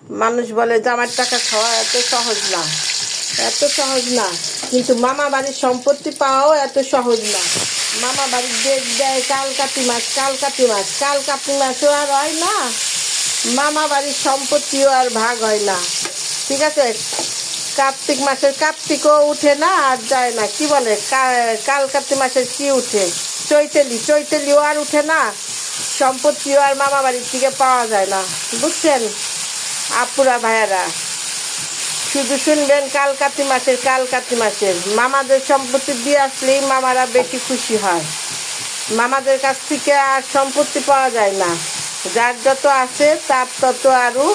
মানুষ বলে জামাইয়ের টাকা খাওয়া এত সহজ না, এত সহজ না। কিন্তু মামা বাড়ির সম্পত্তি পাওয়াও এত সহজ না। মামা বাড়ির ডেট দেয় কালকাতি মাছ, কালকাতি মাছ, কালকাতি মাছও আর হয় না, মামা বাড়ির সম্পত্তিও আর ভাগ হয় না। ঠিক আছে, কার্তিক মাসের কার্তিকও উঠে না আর যায় না। কি বলে কালকাতি মাসের কি উঠে, চৈতালি, চৈতালিও আর উঠে না, সম্পত্তিও আর মামা বাড়ির থেকে পাওয়া যায় না। বুঝছেন আপুরা ভাইয়ারা, শুধু শুনবেন কালকাতি মাসের, কালকাতি মাসের। মামাদের সম্পত্তি দিয়ে আসলেই মামারা বেশি খুশি হয়। মামাদের কাছ থেকে আর সম্পত্তি পাওয়া যায় না, যার যত আছে তার তত আরও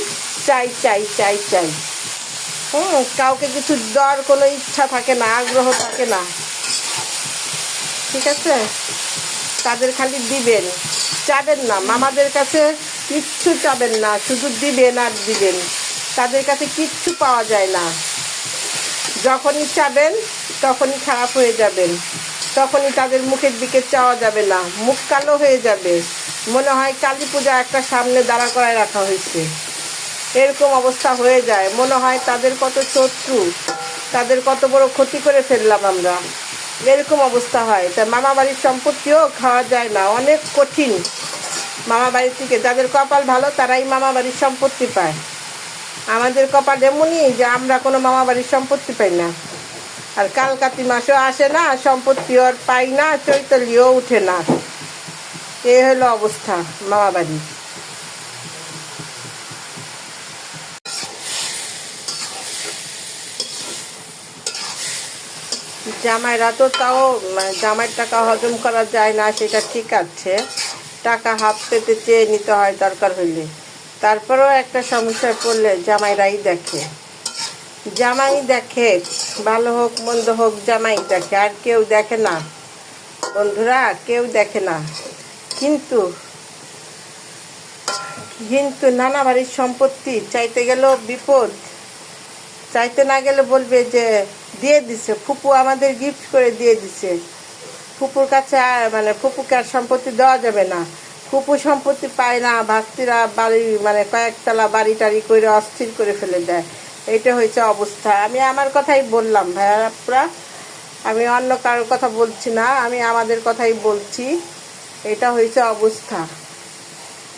চাই চাই চাই চাই। কাউকে কিছু দেওয়ার কোনো ইচ্ছা থাকে না, আগ্রহ থাকে না। ঠিক আছে, তাদের খালি দিবেন, চাবেন না। মামাদের কাছে কিচ্ছু চাবেন না, শুধু দিবেন আর দিবেন। তাদের কাছে কিচ্ছু পাওয়া যায় না। যখনই চাবেন তখনই খারাপ হয়ে যাবেন, তখনই তাদের মুখের দিকে চাওয়া যাবে না, মুখ কালো হয়ে যাবে, মনে হয় কালী পূজা একটা সামনে দাঁড়া করায় রাখা হয়েছে, এরকম অবস্থা হয়ে যায়। মনে হয় তাদের কত শত্রু, তাদের কত বড় ক্ষতি করে ফেললাম আমরা, এরকম অবস্থা হয়। তা মামা বাড়ির সম্পত্তিও খাওয়া যায় না, অনেক কঠিন। মামা বাড়ির থেকে যাদের কপাল ভালো তারাই মামা বাড়ির সম্পত্তি পায়। আমাদের কপাল এমনই যে আমরা কোনো মামা বাড়ির সম্পত্তি পাই না, আর কালকাতি মাসও আসে না, সম্পত্তিও আর পাই না, চৈতালিও উঠে না। এই হলো অবস্থা মামা বাড়ির। জামাইরা তো তাও জামাইয়ের টাকা হজম করা যায় না, সেটা ঠিক আছে, টাকা হাত পেতে চেয়ে নিতে হয় দরকার হইলে। তারপরেও একটা সমস্যায় পড়লে জামাইরাই দেখে, জামাই দেখে, ভালো হোক মন্দ হোক জামাই দেখে, আর কেউ দেখে না বন্ধুরা, কেউ দেখে না। কিন্তু কিন্তু নানা বাড়ির সম্পত্তি চাইতে গেলেও বিপদ, চাইতে না গেলে বলবে যে দিয়ে দিছে, ফুপু আমাদের গিফট করে দিয়ে দিছে। ফুপুর কাছে মানে ফুপুকে আর সম্পত্তি দেওয়া যাবে না, ফুপু সম্পত্তি পায় না, ভাস্তিরা বাড়ি মানে কয়েকতলা বাড়ি টাড়ি করে অস্থির করে ফেলে দেয়। এটা হয়েছে অবস্থা। আমি আমার কথাই বললাম ভাইয়ারা, আমি অন্য কারোর কথা বলছি না, আমি আমাদের কথাই বলছি। এটা হয়েছে অবস্থা।